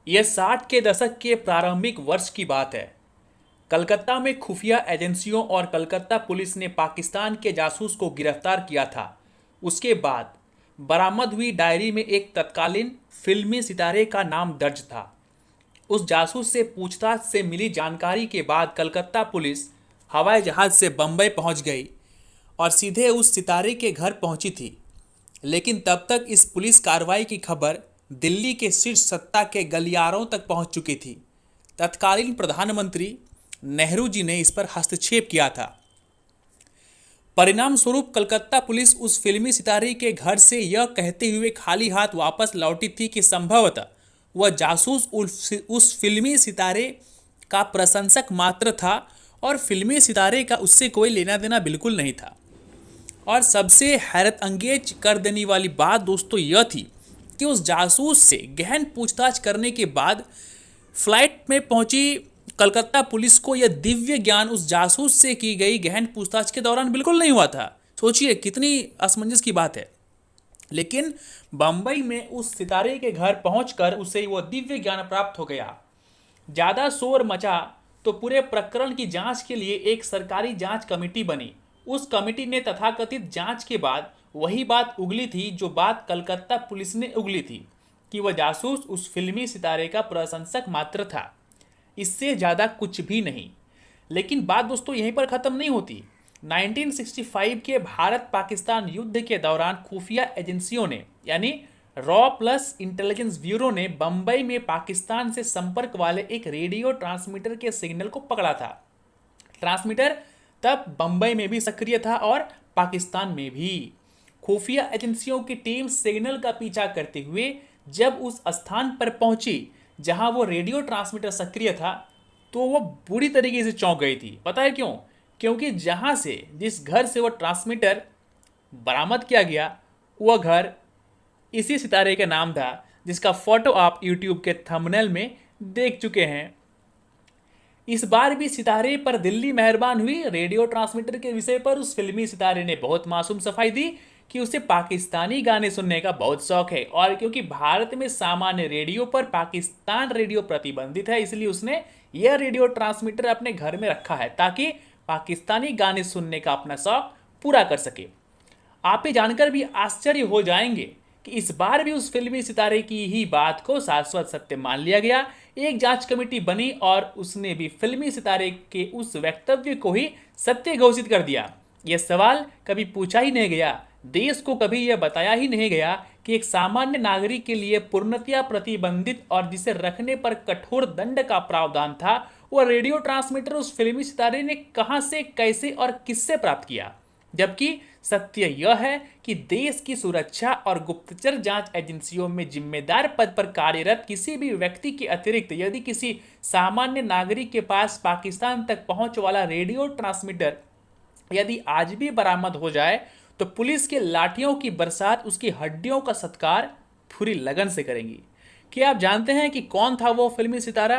यह 60 के दशक के प्रारंभिक वर्ष की बात है। कलकत्ता में खुफिया एजेंसियों और कलकत्ता पुलिस ने पाकिस्तान के जासूस को गिरफ्तार किया था। उसके बाद बरामद हुई डायरी में एक तत्कालीन फिल्मी सितारे का नाम दर्ज था। उस जासूस से पूछताछ से मिली जानकारी के बाद कलकत्ता पुलिस हवाई जहाज से बंबई पहुंच गई और सीधे उस सितारे के घर पहुंची थी। लेकिन तब तक इस पुलिस कार्रवाई की खबर दिल्ली के शीर्ष सत्ता के गलियारों तक पहुंच चुकी थी। तत्कालीन प्रधानमंत्री नेहरू जी ने इस पर हस्तक्षेप किया था। परिणाम स्वरूप कलकत्ता पुलिस उस फिल्मी सितारे के घर से यह कहते हुए खाली हाथ वापस लौटी थी कि संभवतः वह जासूस उस फिल्मी सितारे का प्रशंसक मात्र था और फिल्मी सितारे का उससे कोई लेना देना बिल्कुल नहीं था। और सबसे हैरत अंगेज कर देने वाली बात दोस्तों यह थी कि उस जासूस से गहन पूछताछ करने के बाद फ्लाइट में पहुंची कलकत्ता पुलिस को यह दिव्य ज्ञान उस जासूस से की गई गहन पूछताछ के दौरान बिल्कुल नहीं हुआ था। सोचिए कितनी असमंजस की बात है। लेकिन बंबई में उस सितारे के घर पहुंचकर उसे वह दिव्य ज्ञान प्राप्त हो गया। ज़्यादा शोर मचा तो पूरे प्रकरण की जांच के लिए एक सरकारी जांच कमेटी बनी। उस कमेटी ने तथाकथित जांच के बाद वही बात उगली थी जो बात कलकत्ता पुलिस ने उगली थी कि वह जासूस उस फिल्मी सितारे का प्रशंसक मात्र था, इससे ज़्यादा कुछ भी नहीं। लेकिन बात दोस्तों यहीं पर ख़त्म नहीं होती। 1965 के भारत पाकिस्तान युद्ध के दौरान खुफिया एजेंसियों ने यानी रॉ प्लस इंटेलिजेंस ब्यूरो ने बंबई में पाकिस्तान से संपर्क वाले एक रेडियो ट्रांसमीटर के सिग्नल को पकड़ा था। ट्रांसमीटर तब बंबई में भी सक्रिय था और पाकिस्तान में भी। खुफिया एजेंसियों की टीम सिग्नल का पीछा करते हुए जब उस स्थान पर पहुंची जहां वो रेडियो ट्रांसमीटर सक्रिय था तो वो बुरी तरीके से चौंक गई थी। पता है क्यों? क्योंकि जहां से जिस घर से वो ट्रांसमीटर बरामद किया गया वह घर इसी सितारे का नाम था जिसका फोटो आप यूट्यूब के थंबनेल में देख चुके हैं। इस बार भी सितारे पर दिल्ली मेहरबान हुई। रेडियो ट्रांसमीटर के विषय पर उस फिल्मी सितारे ने बहुत मासूम सफाई दी कि उसे पाकिस्तानी गाने सुनने का बहुत शौक है और क्योंकि भारत में सामान्य रेडियो पर पाकिस्तान रेडियो प्रतिबंधित है इसलिए उसने यह रेडियो ट्रांसमीटर अपने घर में रखा है ताकि पाकिस्तानी गाने सुनने का अपना शौक पूरा कर सके। आप ये जानकर भी आश्चर्य हो जाएंगे कि इस बार भी उस फिल्मी सितारे की ही बात को शाश्वत सत्य मान लिया गया। एक जांच कमेटी बनी और उसने भी फिल्मी सितारे के उस वक्तव्य को ही सत्य घोषित कर दिया। यह सवाल कभी पूछा ही नहीं गया, देश को कभी यह बताया ही नहीं गया कि एक सामान्य नागरिक के लिए पूर्णतया प्रतिबंधित और जिसे रखने पर कठोर दंड का प्रावधान था वह रेडियो ट्रांसमीटर उस फिल्मी सितारे ने कहां से, कैसे और किससे प्राप्त किया। जबकि सत्य यह है कि देश की सुरक्षा और गुप्तचर जांच एजेंसियों में जिम्मेदार पद पर कार्यरत किसी भी व्यक्ति के अतिरिक्त यदि किसी सामान्य नागरिक के पास पाकिस्तान तक पहुंच वाला रेडियो ट्रांसमीटर यदि आज भी बरामद हो जाए तो पुलिस के लाठियों की बरसात उसकी हड्डियों का सत्कार पूरी लगन से करेंगी। क्या आप जानते हैं कि कौन था वो फिल्मी सितारा?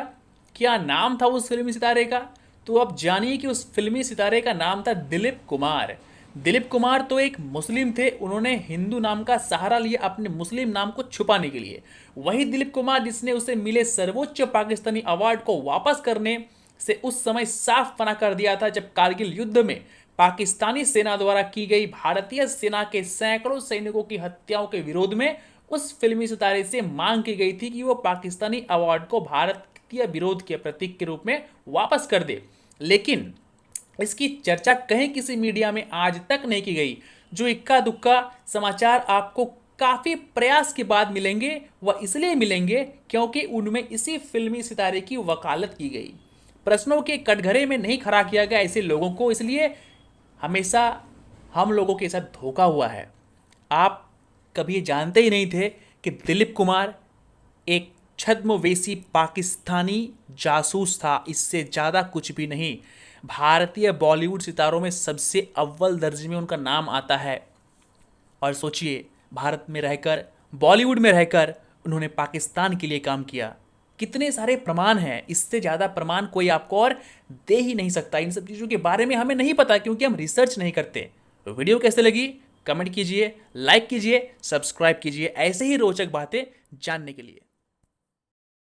क्या नाम था उस फिल्मी सितारे का? तो अब जानिए कि उस फिल्मी सितारे का नाम था दिलीप कुमार। दिलीप कुमार तो एक मुस्लिम थे, उन्होंने हिंदू नाम का सहारा लिया अपने मुस्लिम नाम को छुपाने के लिए। वही दिलीप कुमार जिसने उसे मिले सर्वोच्च पाकिस्तानी अवार्ड को वापस करने से उस समय साफ मना कर दिया था जब कारगिल युद्ध में पाकिस्तानी सेना द्वारा की गई भारतीय सेना के सैकड़ों सैनिकों की हत्याओं के विरोध में उस फिल्मी सितारे से मांग की गई थी कि वो पाकिस्तानी अवार्ड को भारतीय विरोध के प्रतीक के रूप में वापस कर दे। लेकिन इसकी चर्चा कहीं किसी मीडिया में आज तक नहीं की गई। जो इक्का दुक्का समाचार आपको काफी प्रयास के बाद मिलेंगे वह इसलिए मिलेंगे क्योंकि उनमें इसी फिल्मी सितारे की वकालत की गई। प्रश्नों के कटघरे में नहीं खड़ा किया गया ऐसे लोगों को, इसलिए हमेशा हम लोगों के साथ धोखा हुआ है। आप कभी जानते ही नहीं थे कि दिलीप कुमार एक छद्मवेशी पाकिस्तानी जासूस था, इससे ज़्यादा कुछ भी नहीं। भारतीय बॉलीवुड सितारों में सबसे अव्वल दर्जे में उनका नाम आता है। और सोचिए, भारत में रहकर, बॉलीवुड में रहकर उन्होंने पाकिस्तान के लिए काम किया। कितने सारे प्रमाण हैं, इससे ज़्यादा प्रमाण कोई आपको और दे ही नहीं सकता। इन सब चीज़ों के बारे में हमें नहीं पता क्योंकि हम रिसर्च नहीं करते। तो वीडियो कैसे लगी कमेंट कीजिए, लाइक कीजिए, सब्सक्राइब कीजिए ऐसे ही रोचक बातें जानने के लिए।